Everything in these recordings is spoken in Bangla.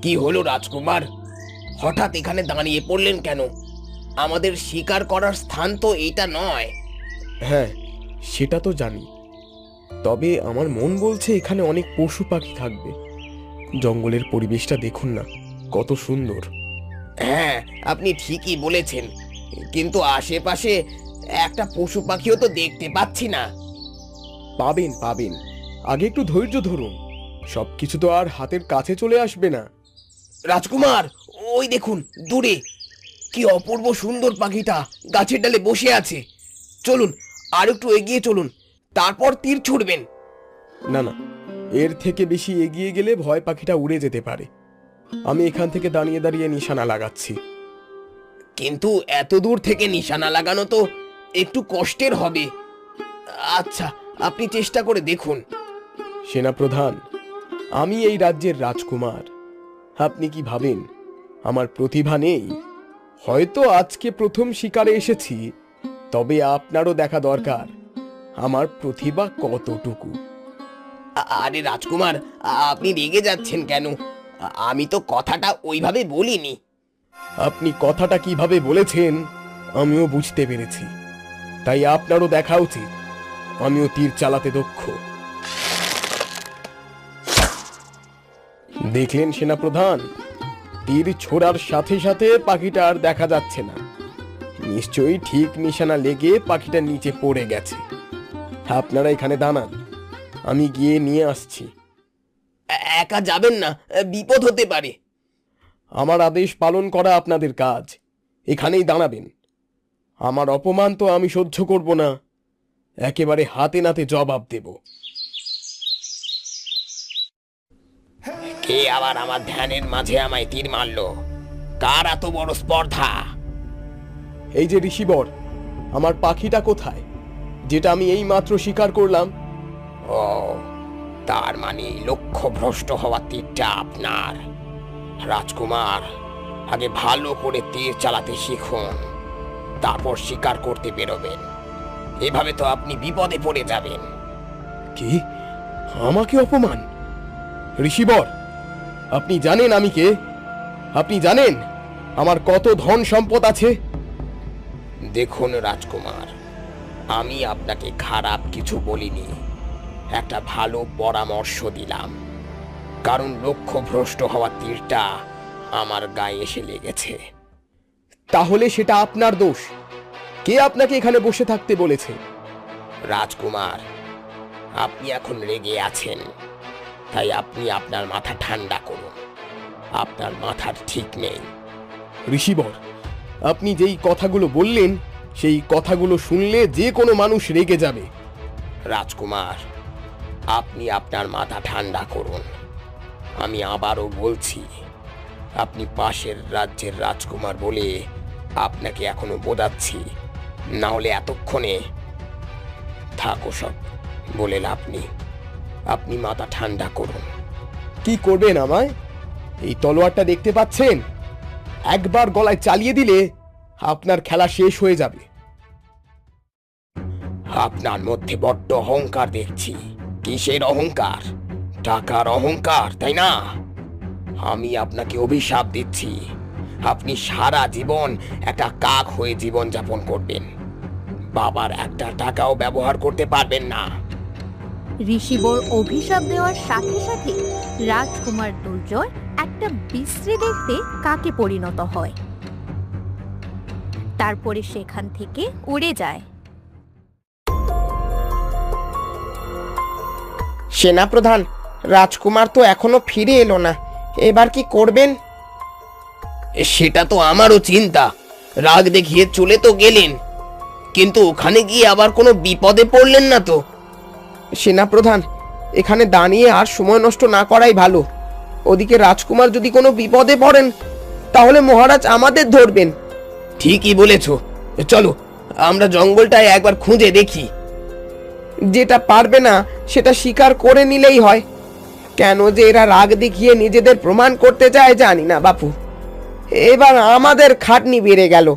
কি হলো রাজকুমার, হঠাৎ এখানে দাঁড়িয়ে পড়লেন কেন? আমাদের শিকার করার স্থান তো এটা নয়। হ্যাঁ, সেটা তো জানি, তবে আমার মন বলছে এখানে অনেক পশু পাখি থাকবে। জঙ্গলের পরিবেশটা দেখুন না, কত সুন্দর। হ্যাঁ, আপনি ঠিকই বলেছেন, কিন্তু আশেপাশে একটা পশু পাখিও তো দেখতে পাচ্ছি না। পাবেন পাবেন, আগে একটু ধৈর্য ধরুন, সবকিছু তো আর হাতের কাছে চলে আসবে না। রাজকুমার, ওই দেখুন দূরে কি অপূর্ব সুন্দর পাখিটা গাছের ডালে বসে আছে। চলুন আর একটু এগিয়ে চলুন, তারপর তীর ছুড়বেন। না না, এর থেকে বেশি এগিয়ে গেলে ভয় পাখিটা উড়ে যেতে পারে। আমি এখান থেকে দাঁড়িয়ে দাঁড়িয়ে নিশানা লাগাচ্ছি। কিন্তু এত দূর থেকে নিশানা লাগানো তো একটু কষ্টের হবে। আচ্ছা, আপনি চেষ্টা করে দেখুন। সেনাপ্রধান, আমি এই রাজ্যের রাজকুমার। আপনি কি ভাবেন আমার প্রতিভা নেই? হয়তো আজকে প্রথম শিকারে এসেছি, তবে আপনারও দেখা দরকার আমার প্রতিভা কতটুকু। আরে রাজকুমার, আপনি রেগে যাচ্ছেন কেন? আমি তো কথাটা ওইভাবে বলিনি। আপনি কথাটা কিভাবে বলেছেন আমিও বুঝতে পেরেছি, তাই আপনারও দেখা উচিত আমিও তীর চালাতে দক্ষ। দেখলেন সেনাপ্রধান, তীর ছোড়ার সাথে সাথে পাখিটা আর দেখা যাচ্ছে না। নিশ্চয়ই ঠিক নিশানা লেগে পাখিটা নিচে পড়ে গেছে। আপনারা এখানে দাঁড়ান, আমি গিয়ে নিয়ে আসছি। একা যাবেন না, বিপদ হতে পারে। আমার আদেশ পালন করা আপনাদের কাজ, এখানেই দাঁড়াবেন। আমার অপমান তো আমি সহ্য করব না, একেবারে হাতে নাতে জবাব দেব। কে আবার আমার ধ্যানের মাঝে আমায় তীর মারলো? কার এত বড় স্পর্ধা? এই যে ঋষিবর, আমার পাখিটা কোথায়, যেটা আমি এই মাত্র শিকার করলাম? ও, তার মানে লক্ষ্য ভ্রষ্ট হওয়া তীরটা আপনার। রাজকুমার, আগে ভালো করে তীর চালাতে শিখুন, তারপর শিকার করতে বেরোবেন। এভাবে তো আপনি বিপদে পড়ে যাবেন। কি, আমাকে অপমান? ঋষিবর, আপনি জানেন আমি কে? আপনি জানেন আমার কত ধন সম্পদ আছে? দেখুন রাজকুমার, আমি আপনাকে খারাপ কিছু বলিনি, একটা ভালো পরামর্শ দিলাম। কারণ লক্ষ্য ভ্রষ্ট হওয়া তীরটা আমার গায়ে এসে লেগেছে। তাহলে সেটা আপনার দোষ। কে আপনাকে এখানে বসে থাকতে বলেছে? রাজকুমার, আপনি এখন রেগে আছেন, তাই আপনি আপনার মাথা ঠান্ডা করুন। আপনার মাথার ঠিক নেই। ঋষিবর, আপনি যেই কথাগুলো বললেন সেই কথাগুলো শুনলে যে কোনো মানুষ রেগে যাবে। রাজকুমার, আপনি আপনার মাথা ঠান্ডা করুন। আমি আবারও বলছি, আপনি পাশের রাজ্যের রাজকুমার বলে আপনাকে এখনো বোঝাচ্ছি, না হলে এতক্ষণে থাকো, সব বলে লাভ নেই। আপনি মাথা ঠান্ডা করুন। কি করবেন আমায়? এই তলোয়ারটা দেখতে পাচ্ছেন? একবার গলায় চালিয়ে দিলে আপনার খেলা শেষ হয়ে যাবে। আপনার মধ্যে বড্ড অহংকার দেখছি। কিসের অহংকার? টাকার অহংকার, তাই না? আমি আপনাকে অভিশাপ দিচ্ছি, আপনি সারা জীবন একটা কাক হয়ে জীবন যাপন করবেন। বাবার একটা টাকাও ব্যবহার করতে পারবেন না। ঋষিবর অভিশাপ দেওয়ার সাথে সাথে রাজকুমার দুর্জয় একটা বিশ্রী দেখতে কাকে পরিণত হয়। তারপরে সেখান থেকে উড়ে যায়। সেনাপ্রধান, রাজকুমার তো এখনো ফিরে এলো না, এবার কি করবেন? সেটা তো আমারও চিন্তা। রাগ দেখিয়ে চলে তো গেলেন, কিন্তু ওখানে গিয়ে আবার কোনো বিপদে পড়লেন না তো? সেনাপ্রধান, এখানে দাঁড়িয়ে আর সময় নষ্ট না করাই ভালো। ওদিকে রাজকুমার যদি কোনো বিপদে পড়েন, তাহলে মহারাজ আমাদের ধরবেন। ঠিকই বলেছ, চলো আমরা জঙ্গলটায় একবার খুঁজে দেখি। যেটা পারবে না সেটা স্বীকার করে নিলেই হয়। কেন যে এরা রাগ দেখিয়ে নিজেদের প্রমাণ করতে চায় জানি না বাপু। এবার আমাদের খাটনি বেড়ে গেল।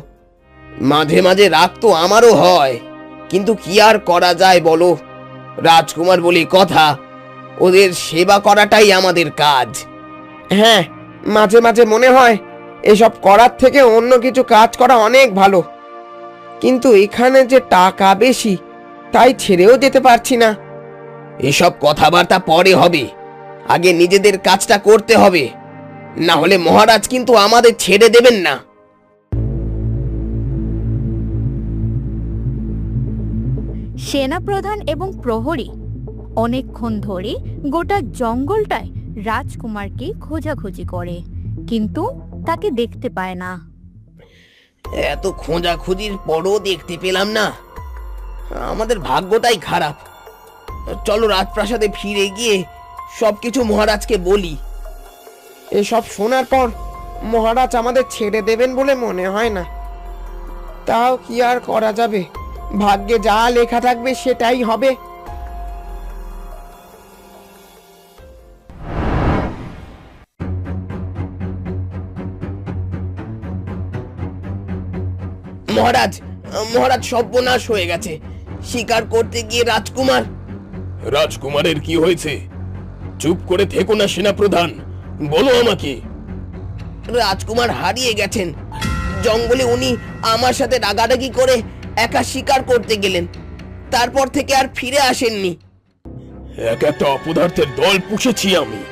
মাঝে মাঝে রাগ তো আমারও হয়, কিন্তু কি আর করা যায় বলো? রাজকুমার বলে কথা, ওদের সেবা করাটাই আমাদের কাজ। হ্যাঁ, মাঝে মাঝে মনে হয় এসব করার থেকে অন্য কিছু কাজ করা অনেক ভালো, কিন্তু এখানে যে টাকা বেশি তাই ছেড়েও যেতে পারছি না। এসব কথাবার্তা পরে হবে, আগে নিজেদের কাজটা করতে হবে, না হলে মহারাজ কিন্তু আমাদের ছেড়ে দেবেন না। সেনাপ্রধান এবং প্রহরী অনেকক্ষণ ধরে গোটা জঙ্গলটায় রাজকুমারকে খোঁজাখুঁজি করে, কিন্তু তাকে দেখতে পায় না। এত খোঁজাখুঁজির পরও দেখতে পেলাম না, আমাদের ভাগ্যটাই খারাপ। চলো রাজপ্রাসাদে ফিরে গিয়ে সবকিছু মহারাজকে বলি। এসব শোনার পর মহারাজ আমাদের ছেড়ে দেবেন বলে মনে হয় না। তাও কি আর করা যাবে, ভাগ্যে যা লেখা থাকবে সেটাই হবে। মহারাজ, মহারাজ সর্বনাশ হয়ে গেছে। শিকার করতে গিয়ে রাজকুমার। রাজকুমারের কি হয়েছে? চুপ করে থেকো না সেনাপ্রধান, বলো আমাকে। রাজকুমার হারিয়ে গেছেন। জঙ্গলে উনি আমার সাথে রাগারাগি করে একা শিকার করতে গেলেন, তারপর থেকে আর ফিরে আসেননি। এক একটা অপদার্থের দল পুষেছি আমি,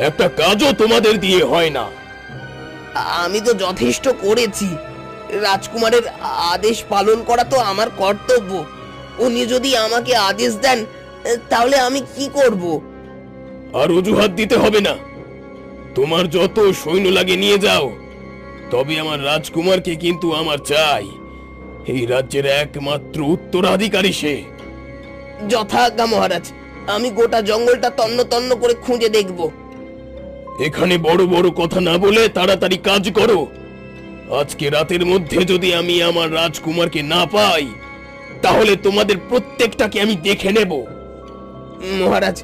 একটা কাজও তোমাদের দিয়ে হয় না। আমি তো যথেষ্ট করেছি। রাজকুমারের আদেশ পালন করা তো আমার কর্তব্য। উনি যদি আমাকে আদেশ দেন তাহলে আমি কি করব? আর অজুহাত দিতে হবে না, তোমার যত সৈন্য লাগে নিয়ে যাও, তবে আমার রাজকুমারকে কিন্তু আমার চাই। এই রাজ্যের একমাত্র উত্তরাধিকারী সে। যথাজ্ঞা মহারাজ, আমি গোটা জঙ্গলটা তন্ন তন্ন করে খুঁজে দেখব। এখানে বড় বড় কথা না বলে তাড়াতাড়ি কাজ করো। আজকে রাতের মধ্যে যদি আমি আমার রাজকুমারকে না পাই, তাহলে তোমাদের প্রত্যেকটাকে আমি দেখে নেব। মহারাজ,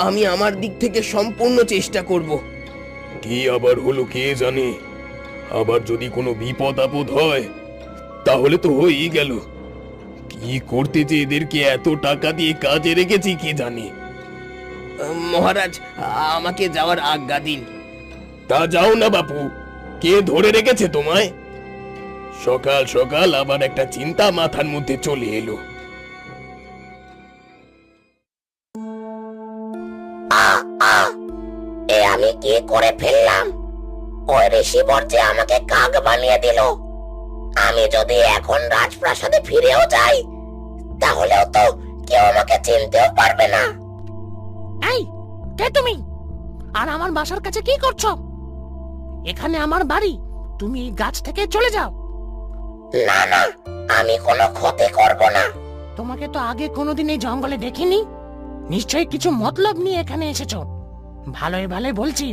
আমি আমার দিক থেকে সম্পূর্ণ চেষ্টা করব। কি আবার হলো কে জানে, আবার যদি কোনো বিপদ আপদ হয় তাহলে তো হয়েই গেল। কি করতে যে এদেরকে এত টাকা দিয়ে কাজে রেখেছি কে জানে। মহারাজ, আমাকে যাওয়ার আজ্ঞা দিন। তা যাও না বাপু, কে ধরে রেখেছে তোমায়? সকাল সকাল আবার একটা চিন্তা মাথার মধ্যে চলে এলো। এ আমি কি করে ফেললাম? ওই ঋষিবর যে আমাকে কাক বানিয়ে দিল। আমি যদি এখন রাজপ্রাসাদে ফিরেও যাই তাহলেও তো কেউ আমাকে চিনতেও পারবে না। এই, কে তুমি? আর আমার বাসার কাছে কি করছো? এখানে আমার বাড়ি, তুমি এই গাছ থেকে চলে যাও। না না, আমি কোনো ক্ষতি করব না। তোমাকে তো আগে কোনোদিন এই জঙ্গলে দেখিনি, নিশ্চয়ই কিছু মতলব নিয়ে এখানে এসেছো। ভালোই ভালোই বলছি,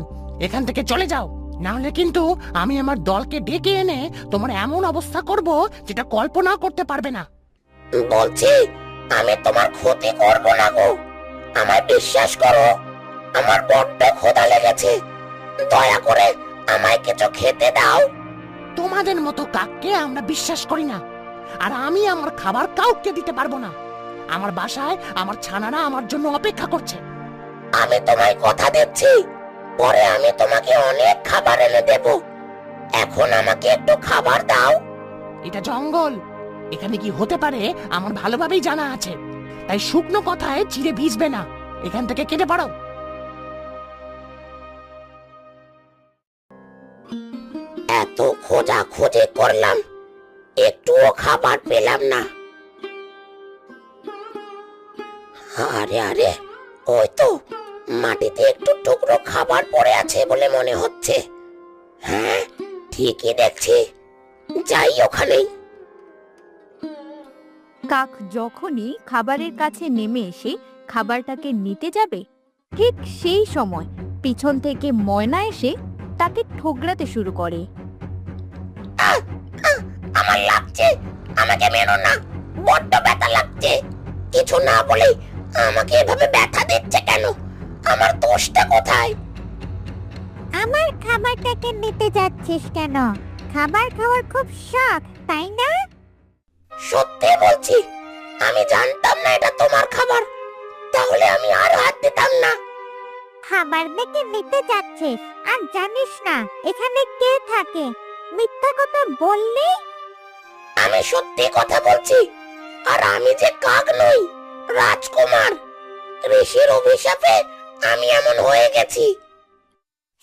এখান থেকে চলে যাও, না হলে কিন্তু আমি আমার দলকে ডেকে এনে তোমার এমন অবস্থা করব যেটা কল্পনা করতে পারবে না। বলছি, আমি তোমার ক্ষতি করব না গো, আমায় বিশ্বাস করো। আমার বড্ড ক্ষুধা লেগেছে, দয়া করে আমায় কিছু খেতে দাও। তোমাদের মতো কাককে আমরা বিশ্বাস করি না, আর আমি আমার খাবার কাউকে দিতে পারবো না। আমার বাসায় আমার ছানারা আমার জন্য অপেক্ষা করছে। আমি তোমায় কথা দিচ্ছি, পরে আমি তোমাকে অনেক খাবার এনে দেব। এখন আমাকে একটু খাবার দাও। এটা জঙ্গল, এখানে কি হতে পারে আমার ভালোভাবেই জানা আছে, তাই শুকনো কথায় চিড়ে ভিজবে না। এখান থেকে কেটে পড়ো। এত খোঁজাখুঁজি করলাম, একটুও খাবার পেলাম না। আরে আরে, ওই তো মাটিতে একটু টুকরো খাবার পড়ে আছে বলে মনে হচ্ছে। হ্যাঁ, ঠিকই দেখছি, যাই ওখানেই। কাক যখনই খাবারের কাছে নেমে এসে খাবারটাকে নিতে যাবে, ঠিক সেই সময় পিছন থেকে ময়না এসে তাকে ঠোকরাতে শুরু করে। আমার লাগছে, আমাকে মেরো না, বড্ড ব্যথা লাগছে। কিছু না বলে আমাকে এভাবে ব্যথা দিচ্ছে কেন? আমার দোষটা কোথায়? আমার খাবারটাকে নিতে যাচ্ছিস কেন? খাবার খাওয়ার খুব শখ, তাই না? সত্যি বলছি, আমি জানতাম না এটা তোমার খাবার, তাহলে আমি আর হাত দিতাম না। খাবার দেখে নিতে যাচ্ছিস আর জানিস না এখানে কে থাকে। মিথ্যা কথা বললি। আমি সত্যি কথা বলছি, আর আমি যে কাক নই, রাজকুমার। ঋষির অভিশাপে আমি এমন হয়ে গেছি।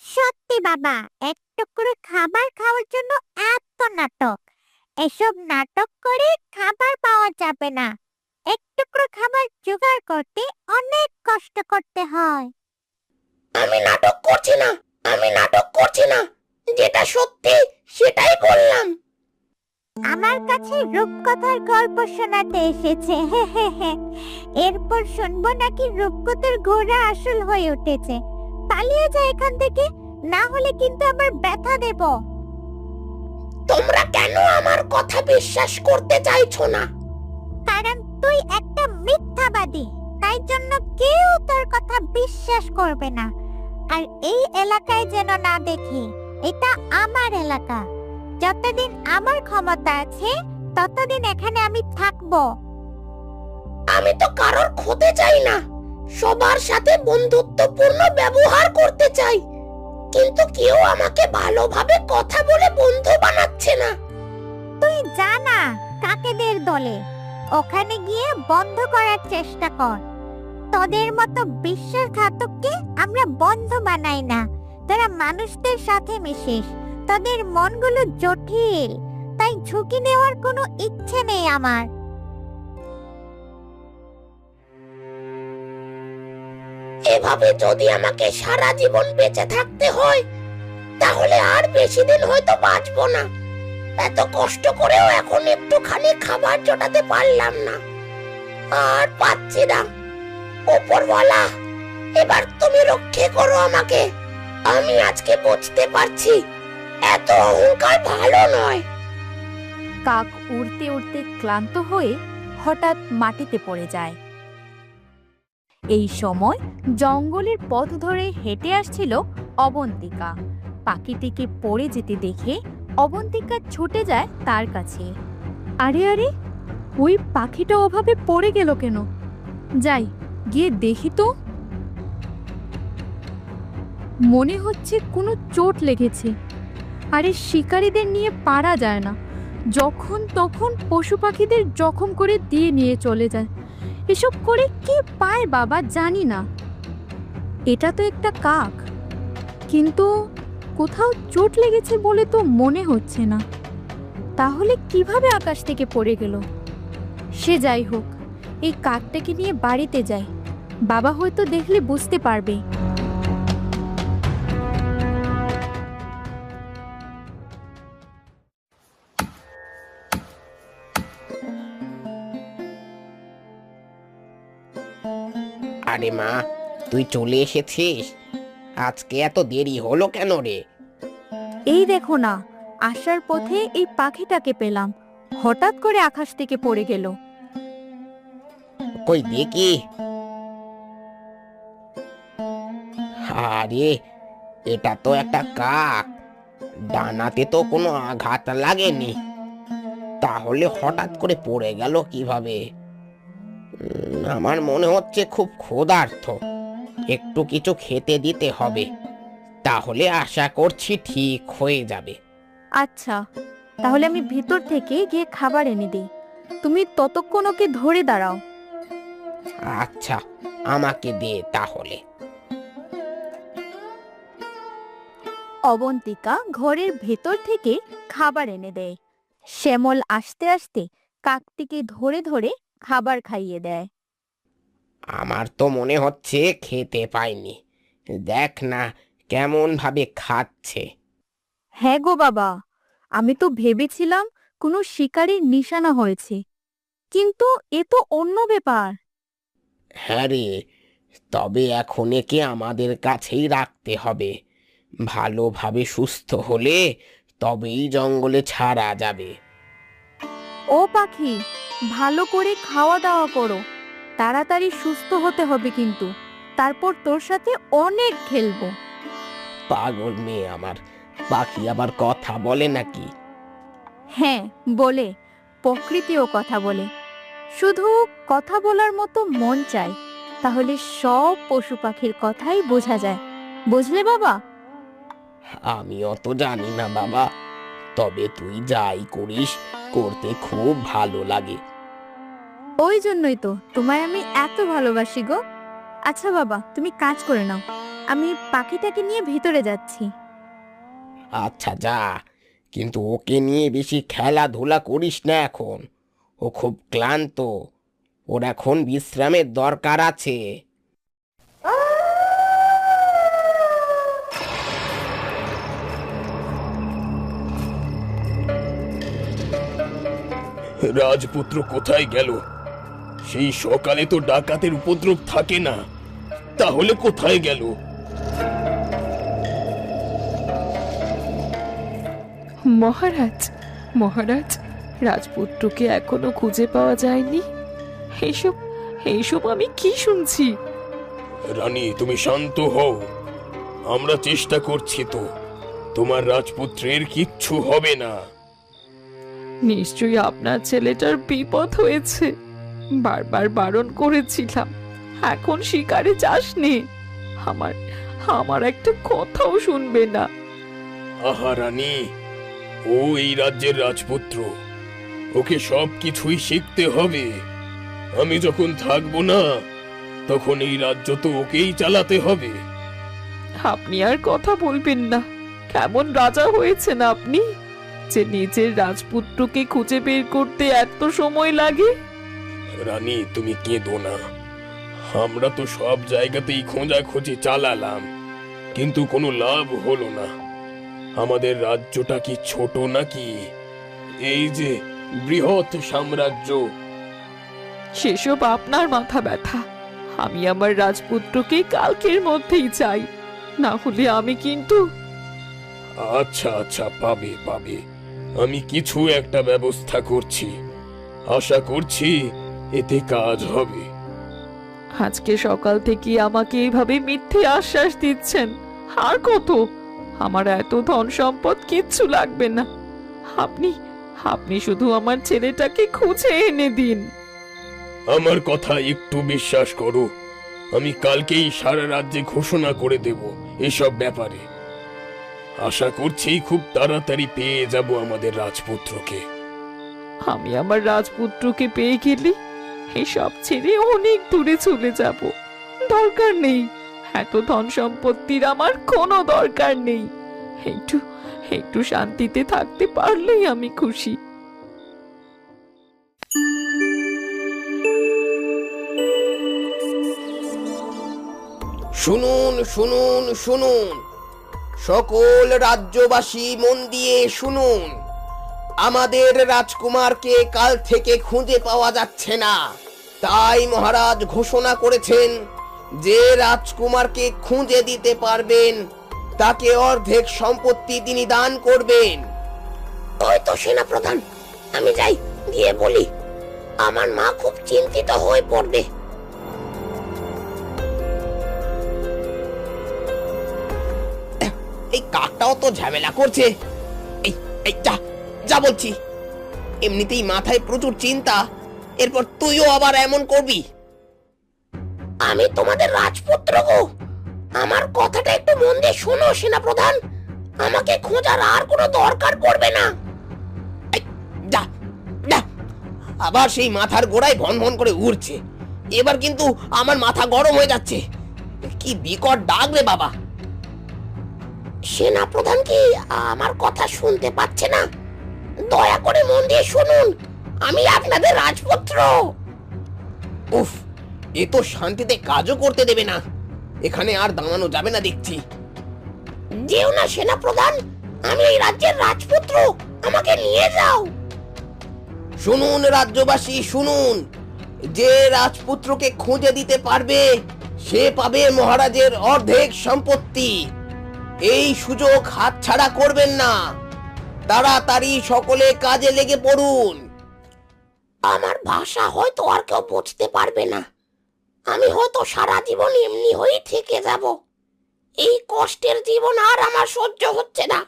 সত্যি বাবা, এক টুকরো খাবার খাওয়ার জন্য এত নাটক। এসব নাটক করে খাবার পাওয়া যাবে না। এক টুকরো খাবার জোগাড় করতে অনেক কষ্ট করতে হয়। আমি নাটক করছি না, আমি নাটক করছি না। যেটা সত্যি সেটাই বললাম। আমার কাছে রূপকথার গল্প শোনাতে এসেছে। হে হে হে। এরপর শুনবো নাকি রূপকথার ঘোড়া আসল হয়ে উঠেছে। পালিয়ে যা এখান থেকে, না হলে কিন্তু আমার ব্যথা দেব। তোমরা কেন আমার কথা বিশ্বাস করতে চাইছো না? কারণ তুই একটা মিথ্যাবাদী, তাই জন্য কেউ তোর কথা বিশ্বাস করবে না। আর এই এলাকায় যেন না দেখি, এটা আমার এলাকা। যতদিন আমার ক্ষমতা আছে ততদিন এখানে আমি থাকবো। আমি তো কারোর ক্ষতি চাই না, সবার সাথে বন্ধুত্বপূর্ণ ব্যবহার করতে চাই। কিন্তু কেউ আমাকে ভালোভাবে কথা বলে বন্ধু বানাচ্ছে না। তুই জানা কাকেদের দলে, ওখানে গিয়ে বন্ধ করার চেষ্টা কর। তোদের মতো বিশ্বাসঘাতককে আমরা বন্ধু বানাই না। তোরা মানুষদের সাথে মিশিস, তোদের মনগুলো জটিল, তাই ঝুঁকি নেওয়ার কোনো ইচ্ছে নেই আমার। এভাবে যদি আমাকে সারা জীবন বেঁচে থাকতে হয়, তাহলে আর বেশি দিন হয়তো বাঁচবো না। এত কষ্ট করেও এখন একটুখানি খাবার জোটাতে পারলাম না, আর পাচ্ছি না। ওপরওয়ালা, এবার তুমি রক্ষে করো আমাকে। আমি আজকে বুঝতে পারছি এত অহংকার ভালো নয়। কাক উড়তে উড়তে ক্লান্ত হয়ে হঠাৎ মাটিতে পড়ে যায়। এই সময় জঙ্গলের পথ ধরে হেঁটে আসছিল অবন্তিকা। পাখিটিকে পড়ে যেতে দেখে অবন্তিকা ছুটে যায় তার কাছে। আরে আরে, ওই পাখিটা ওভাবে পড়ে গেল কেন? যাই গিয়ে দেখি তো। মনে হচ্ছে কোনো চোট লেগেছে। আরে শিকারীদের নিয়ে পারা যায় না, যখন তখন পশু পাখিদের জখম করে দিয়ে নিয়ে চলে যায়। এসব করে কি পায় বাবা জানি না। এটা তো একটা কাক, কিন্তু কোথাও চোট লেগেছে বলে তো মনে হচ্ছে না। তাহলে কিভাবে আকাশ থেকে পড়ে গেল? সে যাই হোক, এই কাকটাকে নিয়ে বাড়িতে যাই, বাবা হয়তো দেখলে বুঝতে পারবে। আরে মা, তুই চলে এসেছিস? আজকে এত দেরি হলো কেন রে? এই দেখো না, আসার পথে এই পাখিটাকে পেলাম, হঠাৎ করে আকাশ থেকে পড়ে গেল। কই দেখি। আরে, এটা তো একটা কাক। ডানাতে তো কোনো আঘাত লাগেনি, তাহলে হঠাৎ করে পড়ে গেল কিভাবে? আমার মনে হচ্ছে খুব ক্ষুধার্ত, একটু কিছু খেতে দিতে হবে, তাহলে আশা করছি ঠিক হয়ে যাবে। আচ্ছা, তাহলে আমি ভিতর থেকে গিয়ে খাবার এনে দিই, তুমি ততক্ষণ ওকে ধরে দাঁড়াও। আচ্ছা, আমাকে দে তাহলে। অবন্তিকা ঘরের ভেতর থেকে খাবার এনে দেয়। শ্যামল আস্তে আস্তে কাকটিকে ধরে ধরে খাবার খাইয়ে দেয়। আমার তো মনে হচ্ছে খেতে পাইনি, দেখ না কেমন ভাবে খাচ্ছে। হ্যাঁ গো বাবা, আমি তো ভেবেছিলাম কোনো শিকারীর নিশানা হয়েছে, কিন্তু এ তো অন্য ব্যাপার। হ্যাঁ রে, তবে এখন একে আমাদের কাছেই রাখতে হবে। ভালোভাবে সুস্থ হলে তবেই জঙ্গলে ছাড়া যাবে। ও পাখি, ভালো করে খাওয়া দাওয়া করো, তাড়াতাড়ি সুস্থ হতে হবে কিন্তু, তারপর তোর সাথে অনেক খেলবো। পাগল মেয়ে আমার, পাখি আবার কথা বলে নাকি? হ্যাঁ বলে, প্রকৃতিও কথা বলে, শুধু কথা বলার মতো মন চাই। তাহলে সব পশু পাখির কথাই বোঝা যায়। বুঝলে বাবা? আমি অত জানি না বাবা, তবে তুই যাই করিস করতে খুব ভালো লাগে। ওই জন্যই তো তোমায় আমি এত ভালোবাসি গো। আচ্ছা বাবা, তুমি কাজ করে নাও, আমি পাখিটাকে নিয়ে ভিতরে যাচ্ছি। আচ্ছা যা, কিন্তু ওকে নিয়ে বেশি খেলাধুলা করিস না এখন। ও খুব ক্লান্ত, ওর এখন বিশ্রামের দরকার আছে। রাজপুত্র কোথায় গেল? সেই সকালে তো ডাকাতের উপদ্রব থাকে না, তাহলে কোথায় গেল? মহারাজ, মহারাজ, রাজপুত্রকে এখনো খুঁজে পাওয়া যায়নি। এইসব এইসব আমি কি শুনছি? রানী, তুমি শান্ত হও, আমরা চেষ্টা করছি তো। তোমার রাজপুত্রের কিচ্ছু হবে না। নিশ্চয়ই আপনার ছেলেটার বিপদ হয়েছে। বারবার বারণ করেছিলাম, এখন শিকারে যাসনি। আমার আমার একটা কথাও শুনবে না। আহা রানী, ও এই রাজ্যের রাজপুত্র, ওকে সব কিছুই শিখতে হবে। আমি যখন থাকবো না, তখন এই রাজ্য তো ওকেই চালাতে হবে। আপনি আর কথা বলবেন না। কেমন রাজা হয়েছেন আপনি যে নিজের রাজপুত্রকে খুঁজে বের করতে এত সময় লাগে? রানী, তুমি কেঁদো না। আমরা তো সব জায়গাতেই খোঁজাখুঁজি চালালাম, কিন্তু কোনো লাভ হলো না। আমাদের রাজ্যটা কি ছোট নাকি? এই যে বৃহৎ সাম্রাজ্য। সেসব আপনার মাথা ব্যথা। আমি আমার রাজপুত্রকে কালকের মধ্যেই চাই, না হলে আমি কিন্তু... আচ্ছা আচ্ছা, পাবে পাবে, আমি কিছু একটা ব্যবস্থা করছি। আশা করছি এতে কাজ হবে। আজকে সকাল থেকে আমাকে এইভাবে মিথ্যে আশ্বাস দিচ্ছেন। আর কত? আমার এত ধন সম্পদ কিচ্ছু লাগবে না। আপনি আপনি শুধু আমার ছেলেটাকে খুঁজে এনে দিন। আমার কথা একটু বিশ্বাস করো, আমি কালকেই সারা রাজ্যে ঘোষণা করে দেব এসব ব্যাপারে। আশা করছি খুব তাড়াতাড়ি পেয়ে যাব আমাদের রাজপুত্রকে। আমি আমার রাজপুত্রকে পেয়ে গেলে এসব ছেড়ে অনেক দূরে চলে যাব। দরকার নেই, এত ধন সম্পত্তির আমার কোনো দরকার নেই। একটু একটু শান্তিতে থাকতে পারলেই আমি খুশি। শুনুন শুনুন শুনুন, সকল রাজ্যবাসী মন দিয়ে শুনুন। আমাদের রাজকুমারকে কাল থেকে খুঁজে পাওয়া যাচ্ছে না, তাই মহারাজ ঘোষণা করেছেন যে রাজকুমারকে খুঁজে দিতে পারবেন তাকে অর্ধেক সম্পত্তি তিনি দান করবেন। ওই তো সেনাপ্রধান, আমি যাই, গিয়ে বলি। আমার মা খুব চিন্তিত হয়ে পড়বে। এই কাকটাও তো ঝামেলা করছে। এই এই যা যা বলছি, এমনিতেই মাথায় প্রচুর চিন্তা, এরপর তুইও আবার এমন করবি। আমি তোমাদের রাজপুত্র গো, আমার কথাটা একটু মন দিয়ে শোনো সেনাপ্রধান। আমাকে খোঁজার আর কোনো দরকার পড়বে না। এই, যা যা, আবার সেই মাথার গোড়ায় ভন ভন করে উড়ছে। এবার কিন্তু আমার মাথা গরম হয়ে যাচ্ছে। কি বিকট ডাক রে বাবা! সেনাপ্রধান কি আমার কথা শুনতে পাচ্ছে না? দয়া করে মন দিয়ে শুনুন, আমি আপনাদের রাজপুত্র। উফ, এ তো শান্তিতে কাজও করতে দেবে না। এখানে আর দাঁড়ানো যাবে না দেখছি। যেও না সেনাপ্রধান, আমি এই রাজ্যের রাজপুত্র, আমাকে নিয়ে যাও। শুনুন রাজ্যবাসী শুনুন, যে রাজপুত্রকে খুঁজে দিতে পারবে সে পাবে মহারাজের অর্ধেক সম্পত্তি। এই সুযোগ হাতছাড়া করবেন না। তাড়াতাড়ি সকলে কাজে লেগে পড়ুন। আমার ভাষা হয়তো আর কেউ বুঝতে পারবে না। আমি হয়তো সারা জীবন এমনি হয়েই থেকে যাব। এই কষ্টের জীবন আর আমার সহ্য হচ্ছে না।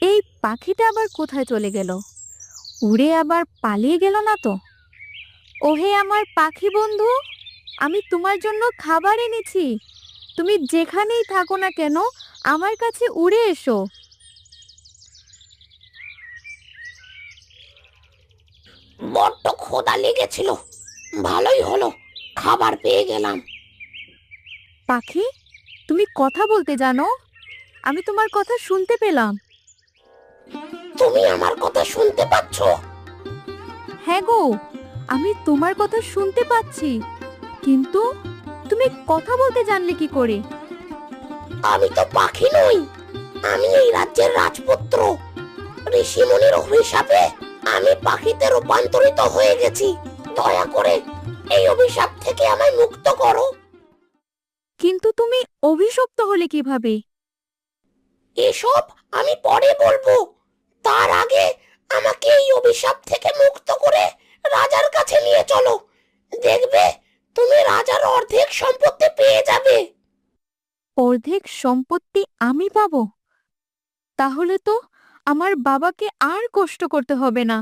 এই পাখিটা আবার কোথায় চলে গেল? উড়ে আবার পালিয়ে গেল না তো? ওহে আমার পাখি বন্ধু, আমি তোমার জন্য খাবার এনেছি। তুমি যেখানেই থাকো না কেন, আমার কাছে উড়ে এসো। বড্ড ক্ষুধা লেগেছিল, ভালোই হলো খাবার পেয়ে গেলাম। পাখি, তুমি কথা বলতে জানো? আমি তোমার কথা শুনতে পেলাম। তুমি আমার কথা শুনতে পাচ্ছ? হ্যাঁ গো, আমি তোমার কথা শুনতে পাচ্ছি, কিন্তু তুমি কথা বলতে জানলে কি করে? আমি তো পাখি নই, আমি এই রাজ্যের রাজপুত্র। ঋষিমুনির অভিশাপে আমি পাখিতে রূপান্তরিত হয়ে গেছি। দয়া করে এই অভিশাপ থেকে আমায় মুক্ত করো। কিন্তু তুমি অভিশপ্ত হলে কিভাবে? এসব আমি পরে বলবো। তার আগে আমাকে এই অভিশাপ থেকে মুক্ত করে রাজার কাছে নিয়ে চলো। দেখবে তুমি রাজার অর্ধেক সম্পত্তি পেয়ে যাবে। অর্ধেক সম্পত্তি আমি পাবো? তাহলে তো আমার বাবাকে আর কষ্ট করতে হবে না।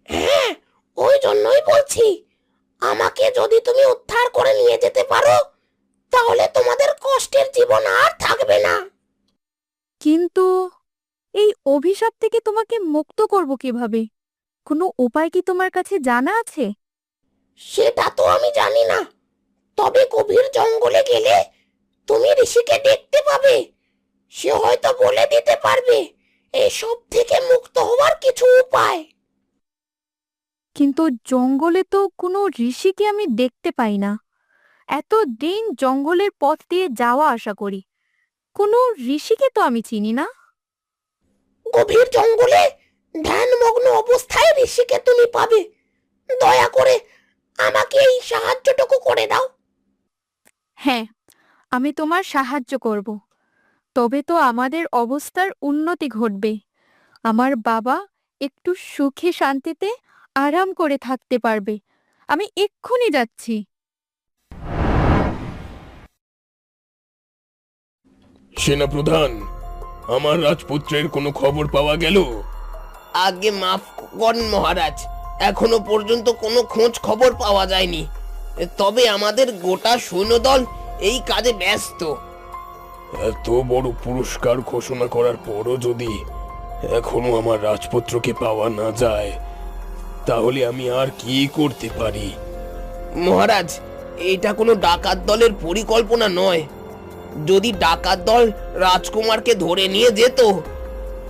হ্যাঁ, ওই জন্যই বলছি, আমাকে যদি তুমি উদ্ধার করে নিয়ে যেতে পারো, তাহলে তোমাদের কষ্টের জীবন আর থাকবে না। কিন্তু এই অভিশাপ থেকে তোমাকে মুক্ত করব কিভাবে? কোনো উপায় কি তোমার কাছে জানা আছে? সেটা তো আমি জানি না, তবে গভীর জঙ্গলে গেলে তুমি ঋষিকে দেখতে পাবে। সে হয়তো বলে দিতে পারবে এসব থেকে মুক্ত হওয়ার কিছু উপায়। কিন্তু জঙ্গলে তো কোনো ঋষিকে আমি দেখতে পাই না। এত দিন জঙ্গলের পথ দিয়ে যাওয়া আসা করি, কোনো ঋষিকে তো আমি চিনি না। গভীর জঙ্গলে ধ্যানমগ্ন অবস্থায় ঋষিকে তুমি পাবে। দয়া করে আমাকে এই সাহায্যটুকু করে দাও। হ্যাঁ, আমি তোমার সাহায্য করব। তবে তো আমাদের অবস্থার উন্নতি ঘটবে। আমার বাবা একটু সুখে শান্তিতে আরাম করে থাকতে পারবে। আমি এক্ষুনি যাচ্ছি। সেনাপ্রধান, আমার রাজপুত্রের কোনো খবর পাওয়া গেল? আগে মাফ করেন মহারাজ, এখনো পর্যন্ত কোনো খোঁজ খবর পাওয়া যায়নি। তবে আমাদের গোটা সৈন্যদল এই কাজে ব্যস্ত। এত বড় পুরস্কার ঘোষণা করার পরও যদি এখনো আমার রাজপুত্রকে পাওয়া না যায়, তাহলে আমি আর কি করতে পারি? মহারাজ, এটা কোনো ডাকাত দলের পরিকল্পনা নয়। যদি ডাকাত দল রাজকুমারকে ধরে নিয়ে যেত,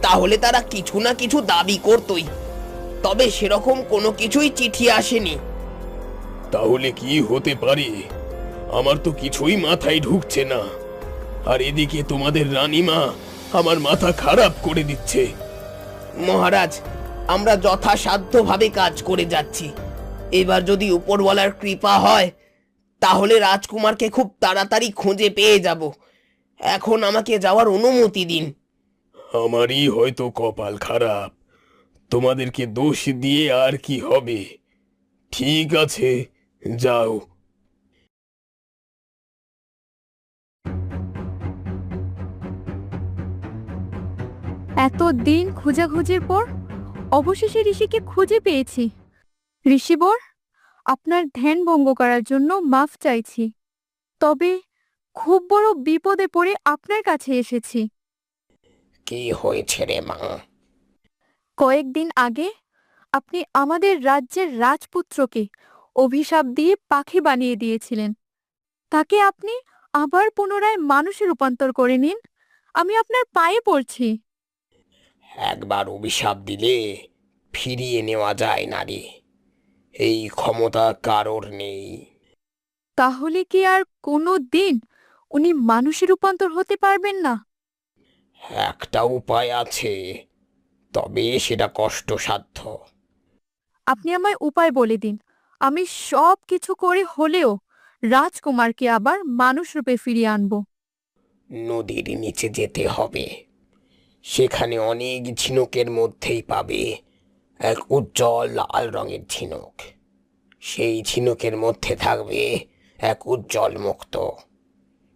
তাহলে তারা কিছু না কিছু দাবি করতই। তবে সেরকম কোনো কিছুই চিঠি আসেনি। তাহলে কি হতে পারে? আমার তো কিছুই মাথায় ঢুকছে না। আর এদিকে তোমাদের রানীমা আমার মাথা খারাপ করে দিচ্ছে। মহারাজ, আমরা যথাসাধ্যভাবে কাজ করে যাচ্ছি। এবার যদি উপরওয়ালার কৃপা হয়, তাহলে রাজকুমারকে খুব তাড়াতাড়ি খুঁজে পেয়ে যাব। এখন আমাকে যাওয়ার অনুমতি দিন। আমারই হয়তো কপাল খারাপ, তোমাদেরকে দোষ দিয়ে আর কি হবে। ঠিক আছে, যাও। এত দিন খোঁজাখুঁজির পর অবশেষে ঋষিকে খুঁজে পেয়েছি। ঋষিবর, আপনার ধ্যান ভঙ্গ করার জন্য মাফ চাইছি। তবে খুব বড় বিপদে পড়ে আপনার কাছে এসেছি। কি হয়েছে রে মা? কয়েকদিন আগে আপনি আমাদের রাজ্যের রাজপুত্রকে অভিশাপ দিয়ে পাখি বানিয়ে দিয়েছিলেন। তাকে আপনি আবার পুনরায় মানুষে রূপান্তর করে নিন। আমি আপনার পায়ে পড়ছি। একবার অভিশাপ দিলে ফিরিয়ে নেওয়া যায় না রে, এই ক্ষমতা কারোর নেই। তাহলে কি আর কোনো দিন উনি মানুষে রূপান্তর হতে পারবেন না? একটা উপায় আছে, তবে সেটা কষ্টসাধ্য। আপনি আমায় উপায় বলে দিন। আমি সব কিছু করে হলেও রাজকুমারকে আবার মানুষ রূপে ফিরিয়ে আনব। নদীর নিচে যেতে হবে। সেখানে অনেক ঝিনুকের মধ্যেই পাবে এক উজ্জ্বল লাল রঙের ঝিনুক। সেই ঝিনুকের মধ্যে থাকবে এক উজ্জ্বল মুক্ত।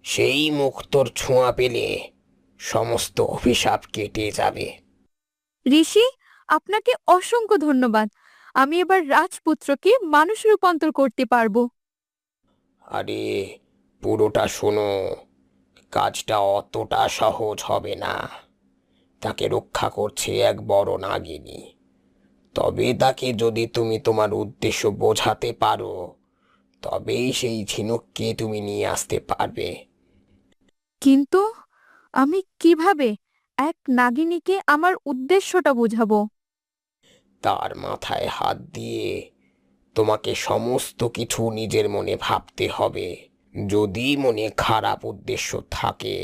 সেই মুক্তোর ছোঁয়া পেলে সমস্ত অভিশাপ কেটে যাবে। ঋষি, আপনাকে অসংখ্য ধন্যবাদ। আমি এবার রাজপুত্রকে মানুষ রূপান্তর করতে পারবো। আরে পুরোটা শোনো, কাজটা অতটা সহজ হবে না। তাকে রক্ষা করছে এক বড় নাগিনী। তবে তাকে যদি তুমি তোমার উদ্দেশ্য বোঝাতে পারো, তবেই সেই ঝিনুককে তুমি নিয়ে আসতে পারবে। কিন্তু আমি কিভাবে এক নাগিনীকে আমার উদ্দেশ্যটা বোঝাবো? তার মাথায় হাত দিয়ে তোমাকে সমস্ত কিছু নিজের মনে ভাবতে হবে। যদি মনে খারাপ উদ্দেশ্য থাকে,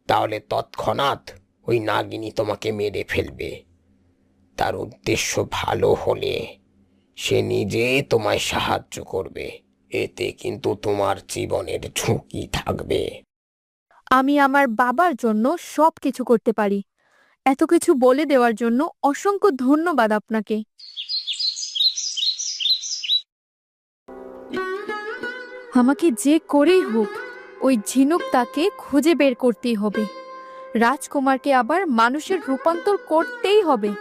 তাহলে তৎক্ষণাৎ ওই নাগিনী তোমাকে মেরে ফেলবে। তার উদ্দেশ্য ভালো হলে সে নিজে তোমায় সাহায্য করবে। এতে কিন্তু তোমার জীবনের ঝুঁকি থাকবে। আমি আমার বাবার জন্য সব কিছু করতে পারি। এত কিছু বলে দেওয়ার জন্য অসংখ্য ধন্যবাদ আপনাকে। আমাকে যে করেই হোক ওই ঝিনুক তাকে খুঁজে বের করতেই হবে। রাজকুমারকে আবার মানুষের রূপান্তর করতেই হবে।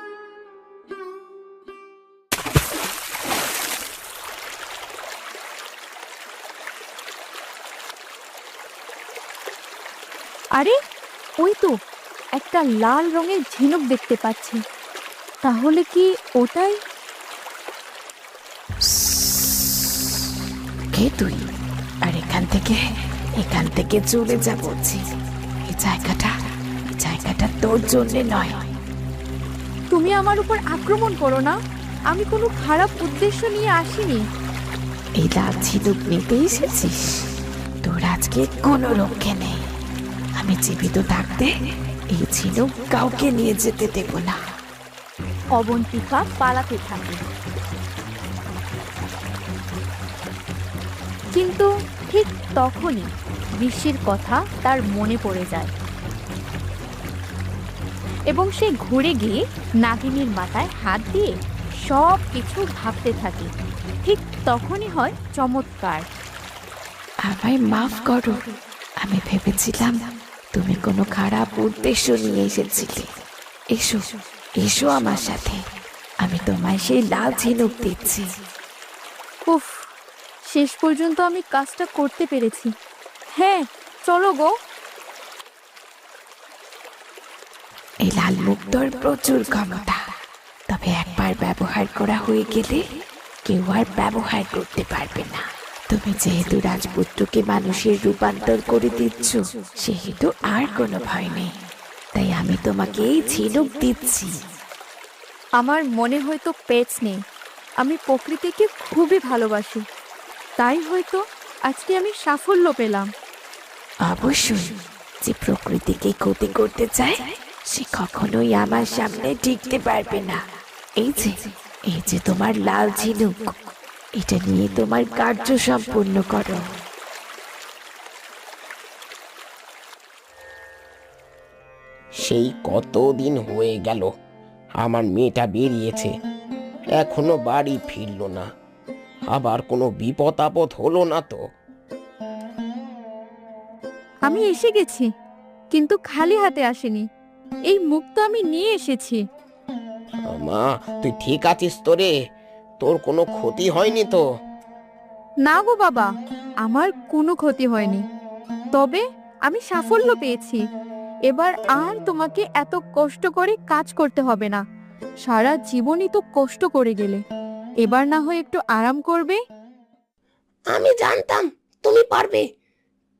আরে ওই তো একটা লাল রঙের ঝিনুক দেখতে পাচ্ছি। তাহলে কি ওটাই? কে তুই? আর এখান থেকে চলে যা বলছি। এই জায়গাটা তোর জন্য নয়। তুমি আমার উপর আক্রমণ করো না। আমি কোনো খারাপ উদ্দেশ্য নিয়ে আসিনি। এই লাল ঝিনুক নিতে এসেছিস? তোর আজকে কোনো রক্ষে নেই। আমি জীবিত থাকতে এই ঝিনুক কাউকে নিয়ে যেতে দেব না। অবন্তিকা পালাতে থাকে, কিন্তু ঠিক তখনই ঋষির কথা তার মনে পড়ে যায় এবং সে ঘুরে গিয়ে নাগিনীর মাথায় হাত দিয়ে সব কিছু ভাবতে থাকে। ঠিক তখনই হয় চমৎকার। আমায় মাফ করো। আমি ভেবেছিলাম তুমি কোনো খারাপ উদ্দেশ্য নিয়ে এসেছিলে। এসো আমার সাথে। আমি তোমায় সেই লাল ঝিনুক দিচ্ছি। উফ, শেষ পর্যন্ত আমি কাজটা করতে পেরেছি। হ্যাঁ, চলো গো। এই লাল মুক্তোর প্রচুর ক্ষমতা, তবে একবার ব্যবহার করা হয়ে গেলে কেউ আর ব্যবহার করতে পারবে না। তুমি যেহেতু রাজপুত্রকে মানুষের রূপান্তর করে দিচ্ছ, সেহেতু আর কোনো ভয় নেই। তাই আমি তোমাকে এই ঝিনুক দিচ্ছি। আমার মনে হয়তো পেটস নেই। আমি প্রকৃতিকে খুবই ভালোবাসি, তাই হয়তো আজকে আমি সাফল্য পেলাম। অবশ্যই, যে প্রকৃতিকে ক্ষতি করতে চায় সে কখনোই আমার সামনে টিকতে পারবে না। এই যে তোমার লাল ঝিনুক, এটা নিয়ে তোমার কার্য সম্পূর্ণ করো। সেই কতদিন হয়ে গেল আমার মেয়েটা বেরিয়েছে, এখনো বাড়ি ফিরল না। আবার কোনো বিপদ আপদ হলো না তো? আমি এসে গেছি, কিন্তু খালি হাতে আসিনি। এই মুক্তো আমি নিয়ে এসেছি। মা, তুই ঠিক আছিস তো রে? তোর কোনো ক্ষতি হয়নি তো? না গো বাবা, আমার কোনো ক্ষতি হয়নি। তবে আমি সাফল্য পেয়েছি। এবার আর তোমাকে এত কষ্ট করে কাজ করতে হবে না। সারা জীবনই তো কষ্ট করে গেলে, এবার না হয় একটু আরাম করবে। আমি জানতাম তুমি পারবে।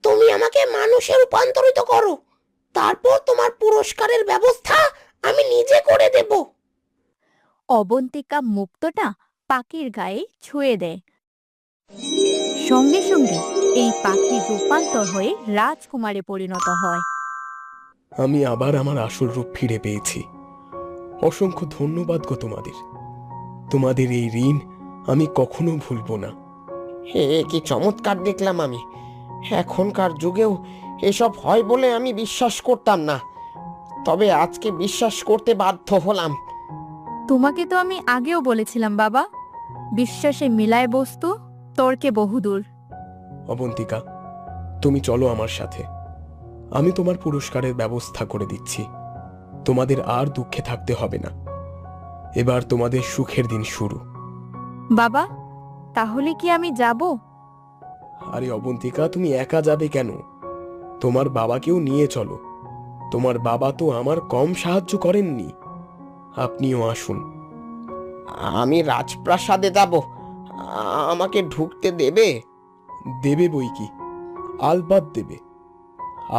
তুমি আমাকে মানুষে রূপান্তরিত করো, তারপর তোমার পুরস্কারের ব্যবস্থা আমি নিজে করে দেব। অবন্তিকা মুক্তটা পাখির গায়ে ছুঁয়ে দেয়। সঙ্গে সঙ্গে এই পাখির রূপান্তর হয়ে রাজকুমারে পরিণত হয়। আমি আবার আমার আসল রূপ ফিরে পেয়েছি। অসংখ্য ধন্যবাদ গো তোমাদের। তোমাদের এই ঋণ আমি কখনো ভুলবো না। হে, কি চমৎকার দেখলাম আমি! এখনকার যুগেও এসব হয় বলে আমি বিশ্বাস করতাম না, তবে আজকে বিশ্বাস করতে বাধ্য হলাম। তোমাকে তো আমি আগেও বলেছিলাম বাবা, বিশ্বাসে মিলায় বস্তু, তর্কে বহুদূর। অবন্তিকা, তুমি চলো আমার সাথে। আমি তোমার পুরস্কারের ব্যবস্থা করে দিচ্ছি। তোমাদের আর দুঃখে থাকতে হবে না। এবার তোমাদের সুখের দিন শুরু। বাবা, তাহলে কি আমি যাব? আরে অবন্তিকা, তুমি একা যাবে কেন? তোমার বাবাকেও নিয়ে চলো। তোমার বাবা তো আমার কম সাহায্য করেননি। আপনিও আসুন। আমি রাজপ্রাসাদে যাব, আমাকে ঢুকতে দেবে? দেবে বই কি, আলবাত দেবে।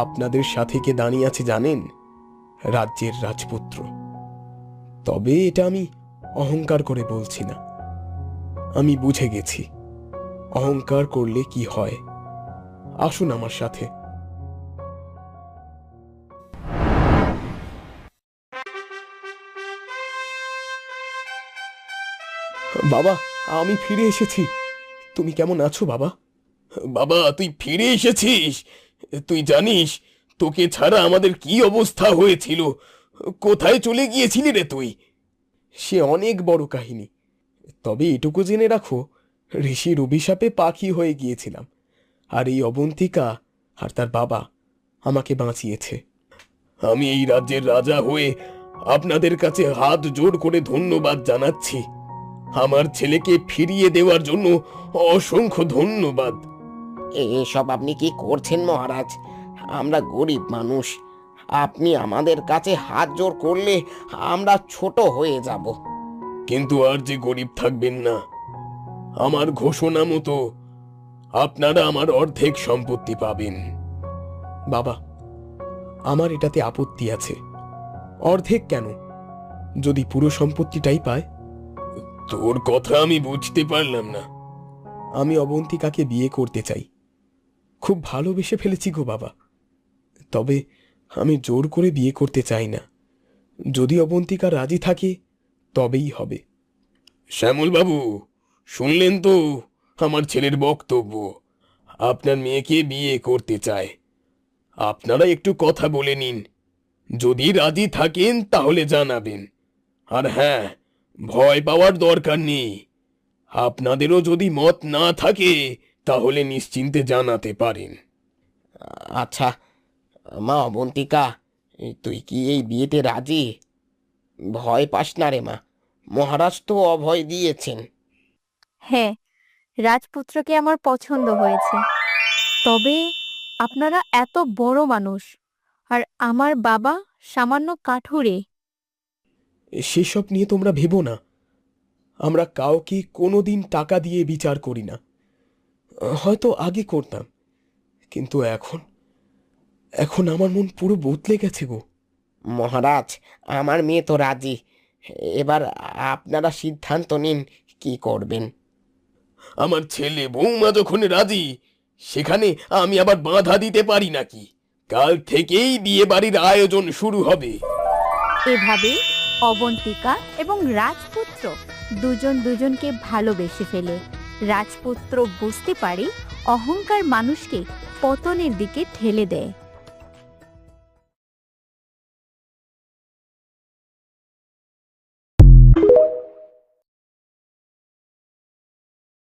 আপনাদের সাথে কে দাঁড়িয়ে আছে জানেন? রাজ্যের রাজপুত্র। তবে এটা আমি অহংকার করে বলছি না। আমি বুঝে গেছি অহংকার করলে কি হয়। আসুন আমার সাথে। বাবা, আমি ফিরে এসেছি। তুমি কেমন আছো বাবা? বাবা, তুই ফিরে এসেছিস? তুই জানিস তোকে ছাড়া আমাদের কি অবস্থা হয়েছিল? কোথায় চলে গিয়েছিলি রে তুই? সে অনেক বড় কাহিনী। তবে এটুকু জেনে রাখো, ঋষির অভিশাপে পাখি হয়ে গিয়েছিলাম, আর এই অবন্তিকা আর তার বাবা আমাকে বাঁচিয়েছে। আমি এই রাজ্যের রাজা হয়ে আপনাদের কাছে হাত জোড় করে ধন্যবাদ জানাচ্ছি। আমার ছেলেকে ফিরিয়ে দেওয়ার জন্য অসংখ্য ধন্যবাদ। এসব আপনি কি করছেন মহারাজ? আমরা গরিব মানুষ, আপনি আমাদের কাছে হাত জোড় করলে আমরা ছোট হয়ে যাব। কিন্তু আর যে গরিব থাকবেন না। আমার ঘোষণা মতো আপনারা আমার অর্ধেক সম্পত্তি পাবেন। বাবা, আমার এটাতে আপত্তি আছে। অর্ধেক কেন, যদি পুরো সম্পত্তিটাই পায়? তোর কথা আমি বুঝতে পারলাম না। আমি অবন্তিকাকে বিয়ে করতে চাই। খুব ভালোবেসে ফেলেছি গো বাবা। তবে আমি জোর করে বিয়ে করতে চাই না। যদি অবন্তিকা রাজি থাকে তবেই হবে। শ্যামল বাবু, শুনলেন তো আমার ছেলের বক্তব্য। আপনার মেয়েকে বিয়ে করতে চায়। আপনারা একটু কথা বলে নিন। যদি রাজি থাকেন তাহলে জানাবেন। আর হ্যাঁ, ভয় পাওয়ার দরকার নেই। আপনাদেরও যদি মত না থাকে তাহলে নিশ্চিন্তে জানাতে পারেন। আচ্ছা মা অবন্তিকা, তুই কি এই বিয়েতে রাজি? ভয় পাস না রে মা, মহারাজ তো অভয় দিয়েছেন। হ্যাঁ, রাজপুত্রকে আমার পছন্দ হয়েছে। তবে আপনারা এত বড় মানুষ, আর আমার বাবা সামান্য কাঠুরে। সেসব নিয়ে তোমরা ভেবো না। আমরা কাউকে কোনোদিন টাকা দিয়ে বিচার করি না। হয়তো আগে করতাম, কিন্তু এখন আমার মন পুরো বদলে গেছে গো। মহারাজ, আমার মেয়ে তো রাজি। এবার আপনারা সিদ্ধান্ত নিন কি করবেন। আমার ছেলে বৌমা যখন রাজি, সেখানে আমি আবার বাধা দিতে পারি নাকি? কাল থেকেই বিয়ে বাড়ির আয়োজন শুরু হবে। এভাবেই অবন্তিকা এবং রাজপুত্র দুজন দুজনকে ভালোবেসে ফেলে। রাজপুত্র বুঝতে পারে অহংকার মানুষকে পতনের দিকে ঠেলে দেয়।